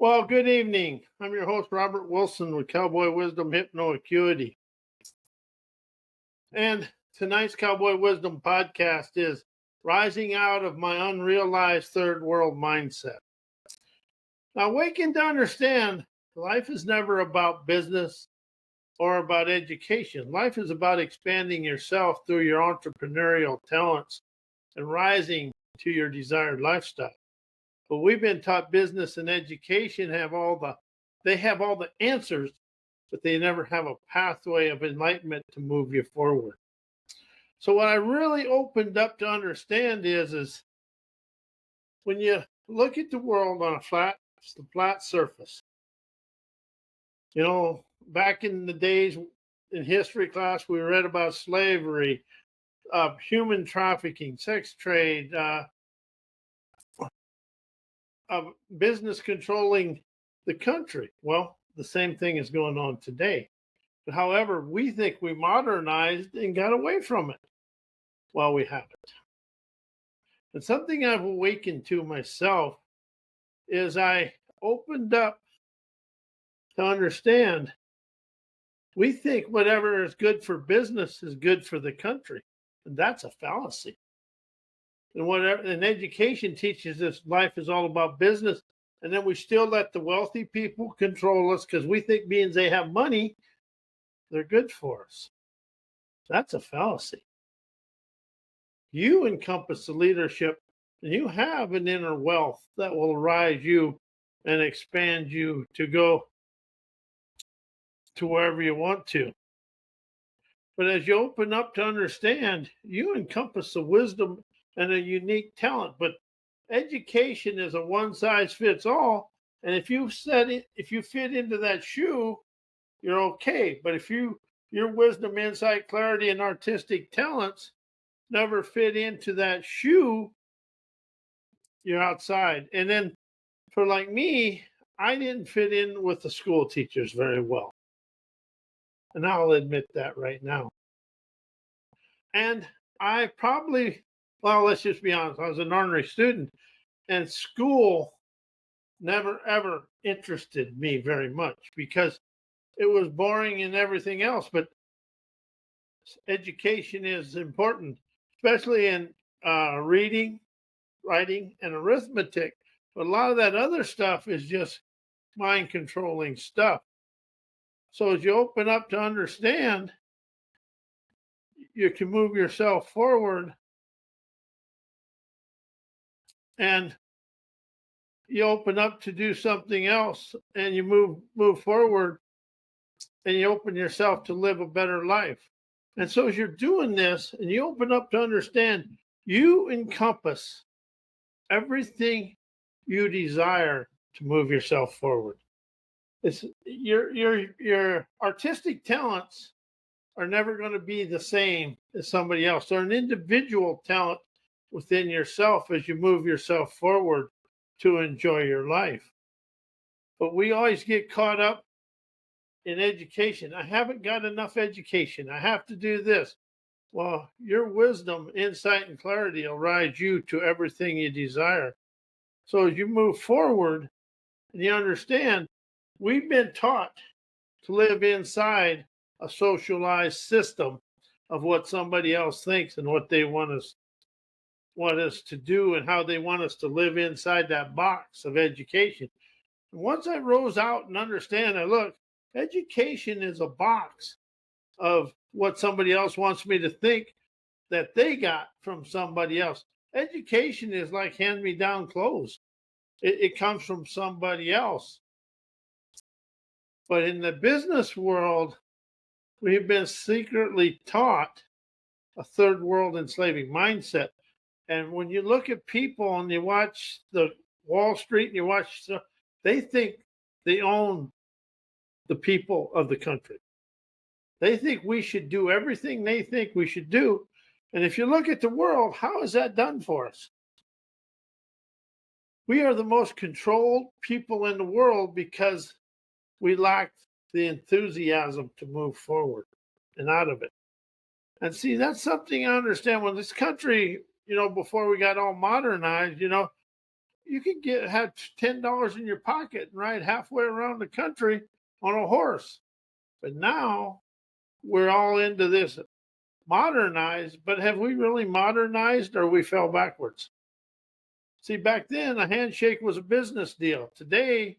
Well, good evening. I'm your host, Robert Wilson with Cowboy Wisdom Hypno Acuity. And tonight's Cowboy Wisdom podcast is Rising Out of My Unrealized Third World Mindset. Now, awaken to understand life is never about business or about education. Life is about expanding yourself through your entrepreneurial talents and rising to your desired lifestyle. But we've been taught business and education have all the answers, but they never have a pathway of enlightenment to move you forward. So what I really opened up to understand is when you look at the world on a flat surface, back in the days in history class, we read about slavery, human trafficking, sex trade, of business controlling the country. Well, the same thing is going on today. But however, we think we modernized and got away from it. Well, we haven't. And something I've awakened to myself is I opened up to understand we think whatever is good for business is good for the country. And that's a fallacy. And education teaches us life is all about business, and then we still let the wealthy people control us because we think being they have money, they're good for us. That's a fallacy. You encompass the leadership, and you have an inner wealth that will rise you and expand you to go to wherever you want to. But as you open up to understand, you encompass the wisdom and a unique talent. But education is a one size fits all. And if you fit into that shoe, you're okay. But if your wisdom, insight, clarity, and artistic talents never fit into that shoe, you're outside. And then for like me, I didn't fit in with the school teachers very well. And I'll admit that right now. And I probably, well, let's just be honest, I was an ornery student, and school never ever interested me very much because it was boring and everything else. But education is important, especially in reading, writing, and arithmetic. But a lot of that other stuff is just mind controlling stuff. So as you open up to understand, you can move yourself forward, and you open up to do something else, and you move forward, and you open yourself to live a better life. And so as you're doing this and you open up to understand, you encompass everything you desire to move yourself forward. It's your artistic talents are never going to be the same as somebody else. They're an individual talent within yourself as you move yourself forward to enjoy your life. But we always get caught up in education. I haven't got enough education. I have to do this. Well, your wisdom, insight, and clarity will rise you to everything you desire. So as you move forward and you understand, we've been taught to live inside a socialized system of what somebody else thinks and what they want us to do and how they want us to live inside that box of education. And once I rose out and understand, education is a box of what somebody else wants me to think that they got from somebody else. Education is like hand-me-down clothes. It comes from somebody else. But in the business world, we've been secretly taught a third world enslaving mindset. And when you look at people and you watch the Wall Street and you watch stuff, they think they own the people of the country. They think we should do everything they think we should do. And if you look at the world, how is that done for us? We are the most controlled people in the world because we lack the enthusiasm to move forward and out of it. And see, that's something I understand when this country, before we got all modernized, you could have $10 in your pocket and ride halfway around the country on a horse. But now we're all into this modernized, but have we really modernized or we fell backwards? See, back then a handshake was a business deal. Today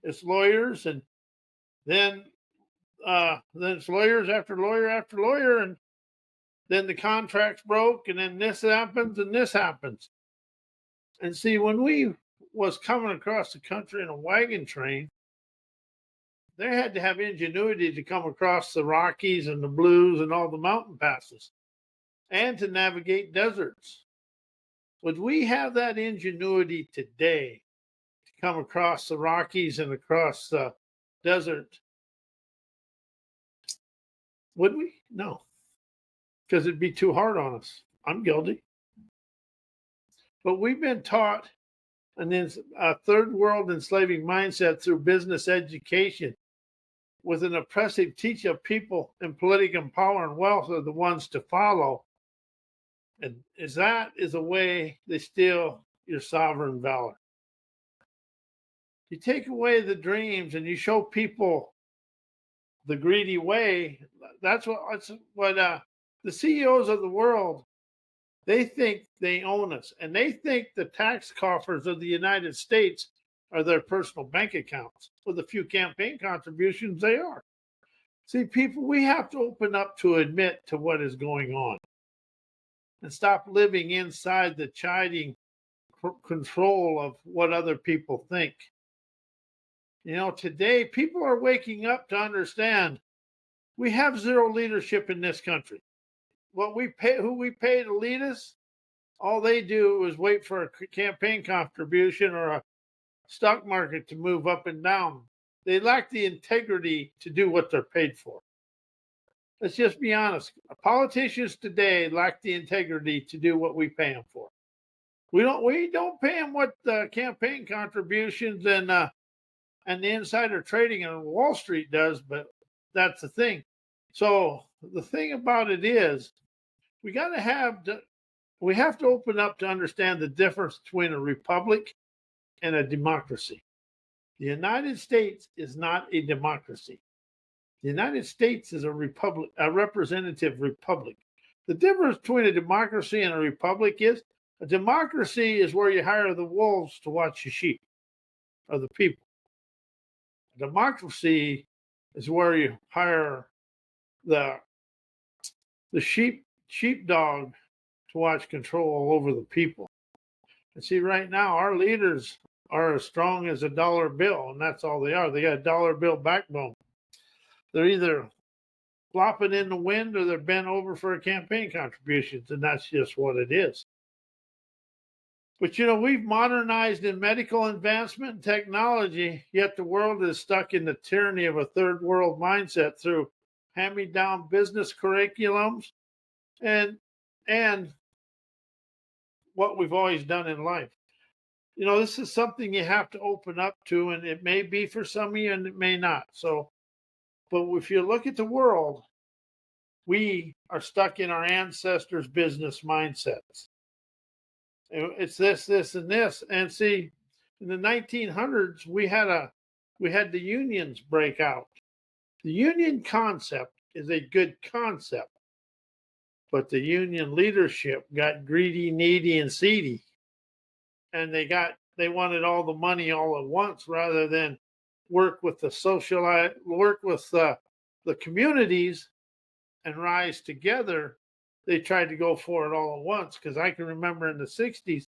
it's lawyers, and then then it's lawyers after lawyer after lawyer, and then the contract's broke, and then this happens and this happens. And see, when we was coming across the country in a wagon train, they had to have ingenuity to come across the Rockies and the Blues and all the mountain passes and to navigate deserts. Would we have that ingenuity today to come across the Rockies and across the desert? Would we? No, because it'd be too hard on us. I'm guilty. But we've been taught a third world enslaving mindset through business education with an oppressive teach of people in political power and wealth are the ones to follow. And that is a way they steal your sovereign valor. You take away the dreams and you show people the greedy way. That's what the CEOs of the world, they think they own us, and they think the tax coffers of the United States are their personal bank accounts. With a few campaign contributions, they are. See, people, we have to open up to admit to what is going on and stop living inside the chiding control of what other people think. You know, today people are waking up to understand we have zero leadership in this country. Who we pay to lead us, all they do is wait for a campaign contribution or a stock market to move up and down. They lack the integrity to do what they're paid for. Let's just be honest. Politicians today lack the integrity to do what we pay them for. We don't pay them what the campaign contributions and the insider trading on Wall Street does, but that's the thing. So the thing about it is, we have to open up to understand the difference between a republic and a democracy. The United States is not a democracy. The United States is a republic, a representative republic. The difference between a democracy and a republic is a democracy is where you hire the wolves to watch the sheep or the people. A democracy is where you hire the sheepdog to watch control over the people. And see, right now, our leaders are as strong as a dollar bill, and that's all they are. They got a dollar bill backbone. They're either flopping in the wind or they're bent over for campaign contributions, and that's just what it is. But, you know, we've modernized in medical advancement and technology, yet the world is stuck in the tyranny of a third world mindset through hand-me-down business curriculums and what we've always done in life. You know, this is something you have to open up to, and it may be for some of you and it may not. So, but if you look at the world, we are stuck in our ancestors' business mindsets. It's this, this, and this. And see, in the 1900s, we had the unions break out. The union concept is a good concept, but the union leadership got greedy, needy, and seedy, and they wanted all the money all at once rather than work with the communities and rise together. They tried to go for it all at once, because I can remember in the 60s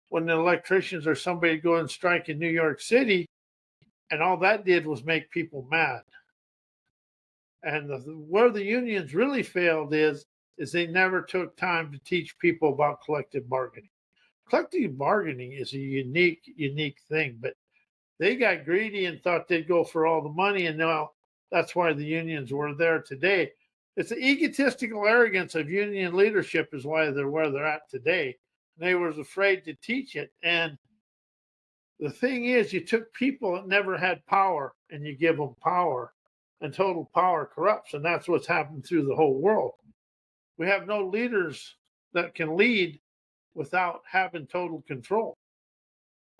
when the electricians or somebody go and strike in New York City, and all that did was make people mad. And where the unions really failed is they never took time to teach people about collective bargaining. Collective bargaining is a unique thing, but they got greedy and thought they'd go for all the money, and now that's why the unions were there today. It's the egotistical arrogance of union leadership is why they're where they're at today. They was afraid to teach it. And the thing is, you took people that never had power and you give them power, and total power corrupts. And that's what's happened through the whole world. We have no leaders that can lead without having total control.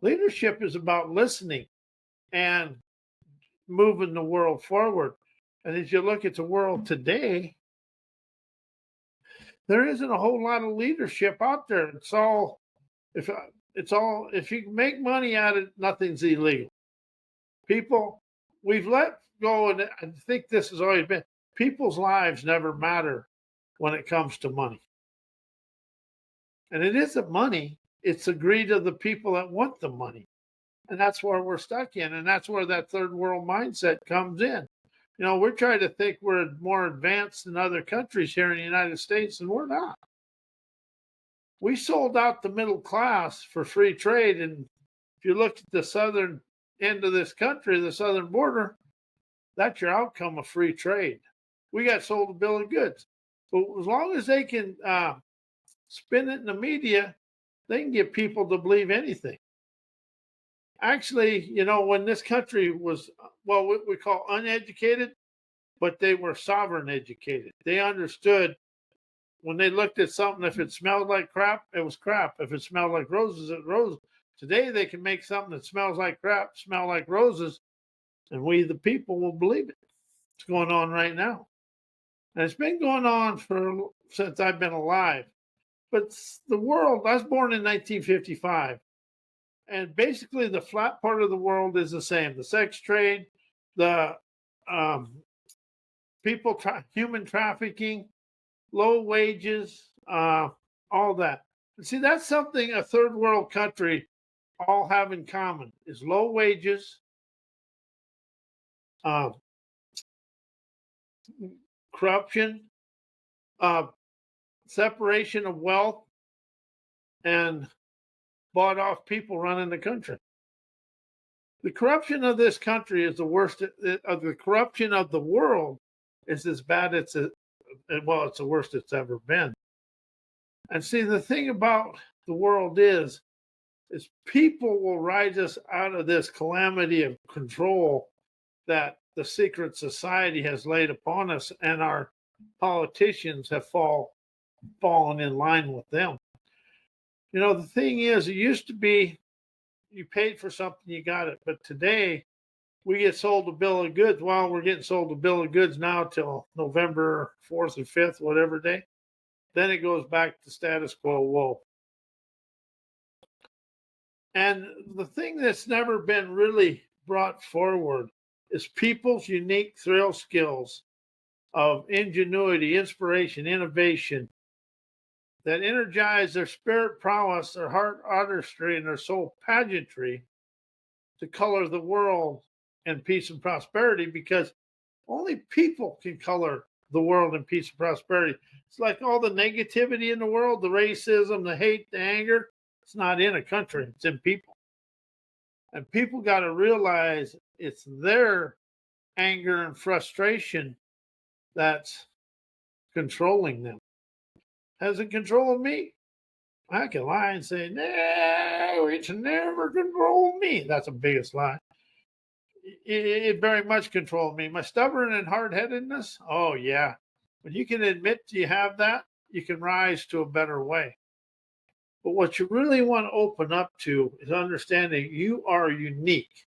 Leadership is about listening and moving the world forward. And as you look at the world today, there isn't a whole lot of leadership out there. If if you can make money at it, nothing's illegal. People, we've let go, and I think this has always been, people's lives never matter when it comes to money. And it isn't money, it's the greed of the people that want the money. And that's where we're stuck in. And that's where that third world mindset comes in. We're trying to think we're more advanced than other countries here in the United States, and we're not. We sold out the middle class for free trade. And if you look at the southern end of this country, the southern border, that's your outcome of free trade. We got sold a bill of goods. But as long as they can spin it in the media, they can get people to believe anything. Actually, when this country was, well, what we call uneducated, but they were sovereign educated. They understood when they looked at something, if it smelled like crap, it was crap. If it smelled like roses, it was roses. Today, they can make something that smells like crap smell like roses, and we, the people, will believe it. It's going on right now. And it's been going on since I've been alive. But the world, I was born in 1955. And basically, the flat part of the world is the same. The sex trade, the human trafficking, low wages, all that. And see, that's something a third world country all have in common is low wages, corruption, separation of wealth, and bought off people running the country. The corruption of this country is the worst. Of the corruption of the world is as bad it's the worst it's ever been. And see, the thing about the world is people will rise us out of this calamity of control that the secret society has laid upon us, and our politicians have fallen in line with them. The thing is, it used to be you paid for something, you got it. But today, we get sold a bill of goods. Well, we're getting sold a bill of goods now till November 4th or 5th, whatever day. Then it goes back to status quo. Whoa. And the thing that's never been really brought forward is people's unique thrill skills of ingenuity, inspiration, innovation that energize their spirit prowess, their heart artistry, and their soul pageantry to color the world in peace and prosperity, because only people can color the world in peace and prosperity. It's like all the negativity in the world, the racism, the hate, the anger, it's not in a country, it's in people. And people got to realize it's their anger and frustration that's controlling them. Hasn't controlled me. I can lie and say, no, it's never controlled me. That's the biggest lie. It very much controlled me. My stubborn and hard-headedness, oh yeah. When you can admit you have that, you can rise to a better way. But what you really want to open up to is understanding you are unique.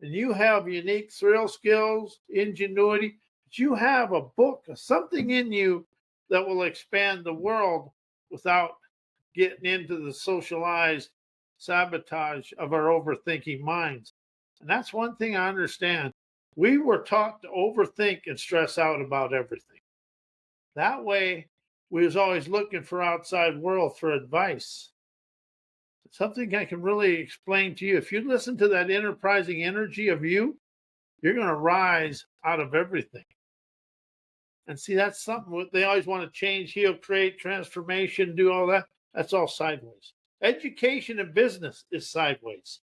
And you have unique thrill skills, ingenuity. But you have a book, something in you that will expand the world without getting into the socialized sabotage of our overthinking minds. And that's one thing I understand. We were taught to overthink and stress out about everything. That way, we was always looking for outside world for advice. Something I can really explain to you. If you listen to that enterprising energy of you, you're going to rise out of everything. And see, that's something they always want to change, heal, create, transformation, do all that. That's all sideways. Education and business is sideways.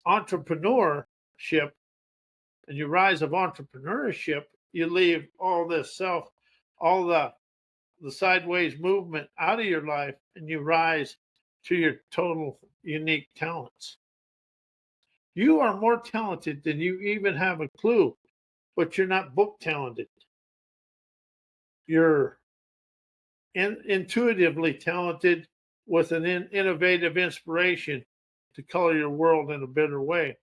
Entrepreneurship and your rise of entrepreneurship, you leave all this all the sideways movement out of your life, and you rise to your total unique talents. You are more talented than you even have a clue, but you're not book talented. You're intuitively talented with an innovative inspiration to color your world in a better way.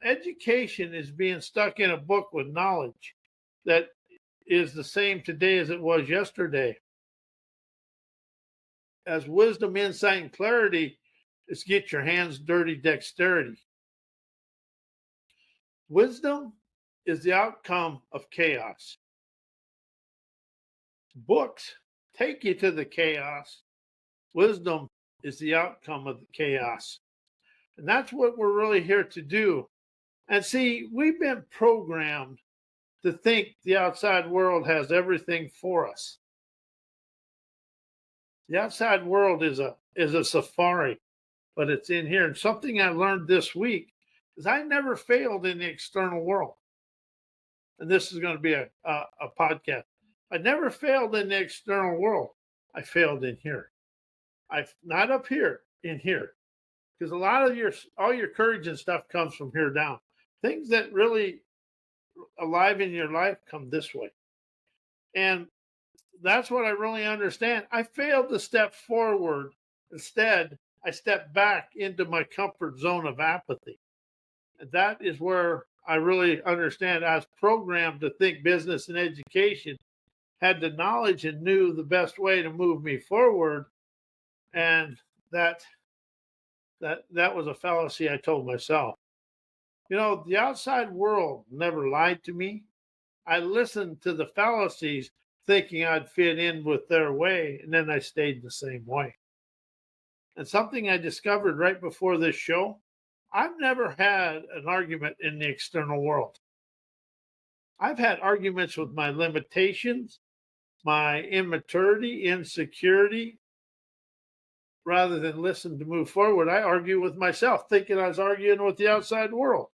Education is being stuck in a book with knowledge that is the same today as it was yesterday. As wisdom, insight, and clarity is get your hands dirty dexterity. Wisdom is the outcome of chaos. Books take you to the chaos. Wisdom is the outcome of the chaos. And that's what we're really here to do. And see, we've been programmed to think the outside world has everything for us. The outside world is a safari, but it's in here. And something I learned this week is I never failed in the external world. And this is going to be a podcast. I never failed in the external world. I failed in here. I've not up here, in here. Because a lot of all your courage and stuff comes from here down. Things that really alive in your life come this way. And that's what I really understand. I failed to step forward. Instead, I stepped back into my comfort zone of apathy. And that is where I really understand. I was programmed to think business and education had the knowledge and knew the best way to move me forward. And that was a fallacy I told myself. The outside world never lied to me. I listened to the fallacies thinking I'd fit in with their way, and then I stayed the same way. And something I discovered right before this show, I've never had an argument in the external world. I've had arguments with my limitations, my immaturity, insecurity. Rather than listen to move forward, I argue with myself, thinking I was arguing with the outside world.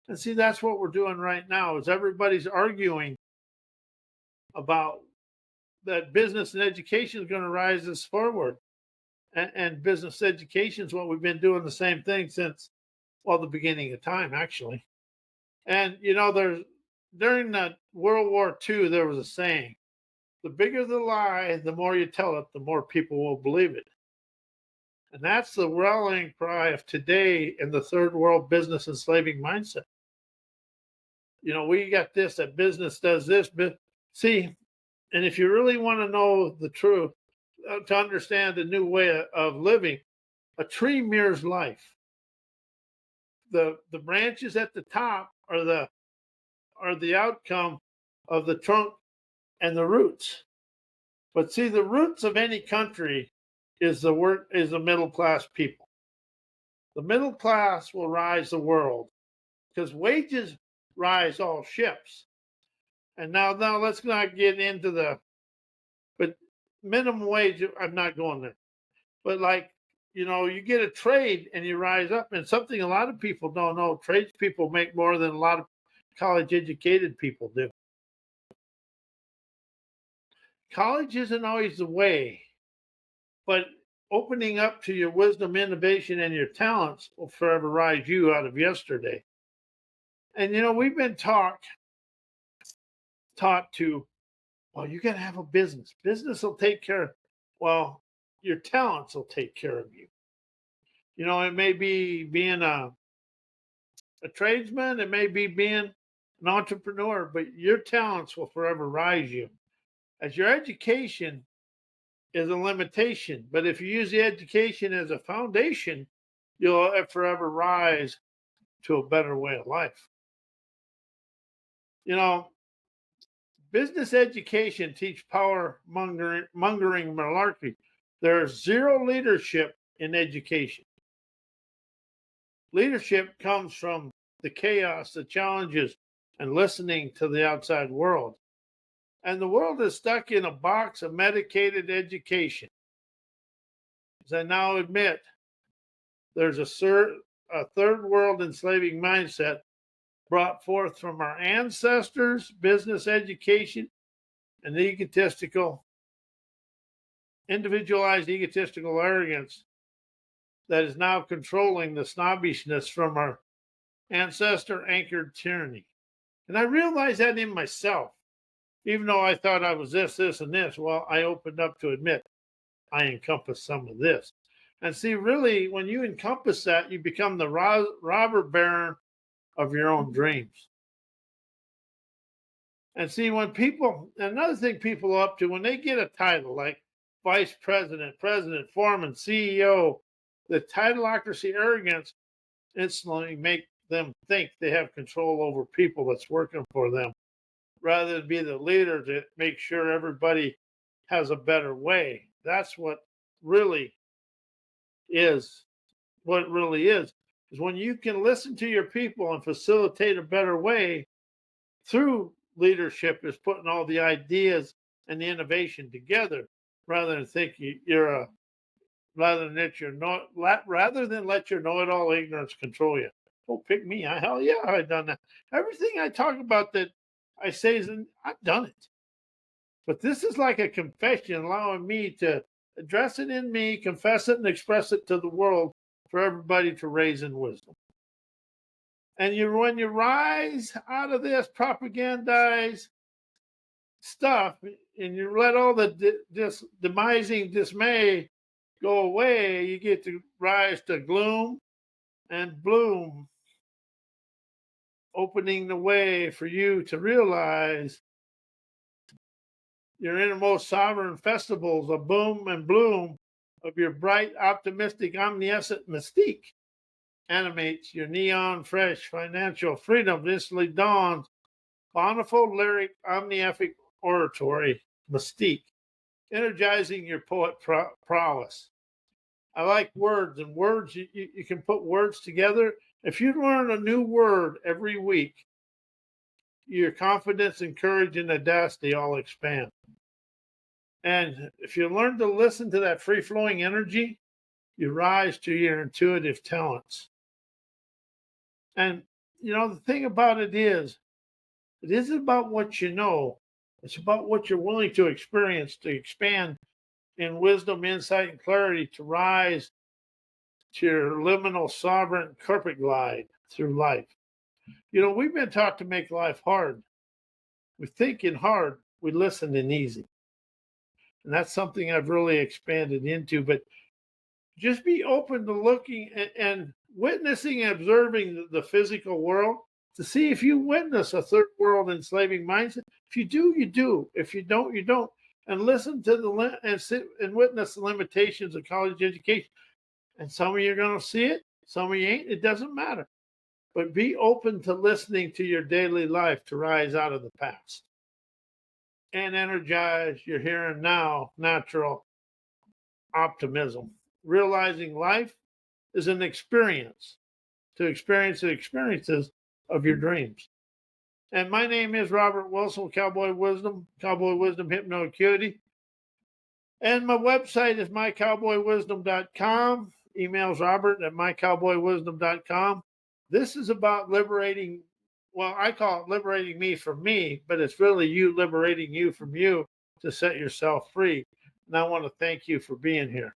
And see, that's what we're doing right now, is everybody's arguing about that business and education is going to rise us forward. And business education is what we've been doing the same thing since, the beginning of time, actually. And, during the World War II, there was a saying, the bigger the lie, the more you tell it, the more people will believe it. And that's the rallying cry of today in the third world business enslaving mindset. We got this, that business does this. But see, and if you really want to know the truth, to understand the new way of living, a tree mirrors life. The branches at the top are the outcome of the trunk and the roots. But see, the roots of any country is the middle class people. The middle class will rise the world because wages rise all ships. And now let's not get into but minimum wage, I'm not going there. But you get a trade and you rise up, and something a lot of people don't know, tradespeople make more than a lot of college educated people do. College isn't always the way, but opening up to your wisdom, innovation, and your talents will forever rise you out of yesterday. And we've been taught to, you got to have a business. Business will take care. Your talents will take care of you. It may be being a tradesman, it may be being an entrepreneur, but your talents will forever rise you. As your education is a limitation, but if you use the education as a foundation, you'll forever rise to a better way of life. Business education teach power mongering malarkey. There's zero leadership in education. Leadership comes from the chaos, the challenges, and listening to the outside world. And the world is stuck in a box of medicated education. As I now admit, there's a third world enslaving mindset brought forth from our ancestors, business education, and individualized egotistical arrogance that is now controlling the snobbishness from our ancestor anchored tyranny. And I realized that in myself, even though I thought I was this, and this. Well, I opened up to admit I encompass some of this. And see, really, when you encompass that, you become the robber baron of your own dreams. And see, when people, another thing people are up to, when they get a title like vice president, president, foreman, CEO, the titleocracy arrogance instantly make them think they have control over people that's working for them, rather than be the leader to make sure everybody has a better way. That's what really is what it really is when you can listen to your people and facilitate a better way through leadership is putting all the ideas and the innovation together rather than think you're a rather than let your know rather than let your know-it-all ignorance control you. Oh, pick me. Hell yeah, I've done that. Everything I talk about that I say is I've done it. But this is like a confession, allowing me to address it in me, confess it, and express it to the world for everybody to raise in wisdom. And when you rise out of this propagandized stuff and you let all the demising dismay go away, you get to rise to gloom and bloom, opening the way for you to realize your innermost sovereign festivals of boom and bloom of your bright, optimistic, omniscient mystique animates your neon fresh financial freedom instantly dawns bountiful lyric omnific oratory mystique, energizing your poet prowess. I like words, and words, you can put words together. If you learn a new word every week, your confidence and courage and audacity all expand. And if you learn to listen to that free flowing energy, you rise to your intuitive talents. And, the thing about it isn't about what you know, it's about what you're willing to experience to expand in wisdom, insight, and clarity to rise to your liminal sovereign carpet glide through life. We've been taught to make life hard. We think in hard, we listen in easy. And that's something I've really expanded into. But just be open to looking and witnessing and observing the physical world to see if you witness a third world enslaving mindset. If you do, you do. If you don't, you don't. And listen to and sit and witness the limitations of college education. And some of you are going to see it, some of you ain't. It doesn't matter. But be open to listening to your daily life to rise out of the past and energize your here and now natural optimism, realizing life is an experience to experience the experiences of your dreams. And my name is Robert Wilson, Cowboy Wisdom Hypno Acuity. And my website is mycowboywisdom.com. Emails Robert at mycowboywisdom.com. This is about liberating, well, I call it liberating me from me, but it's really you liberating you from you to set yourself free. And I want to thank you for being here.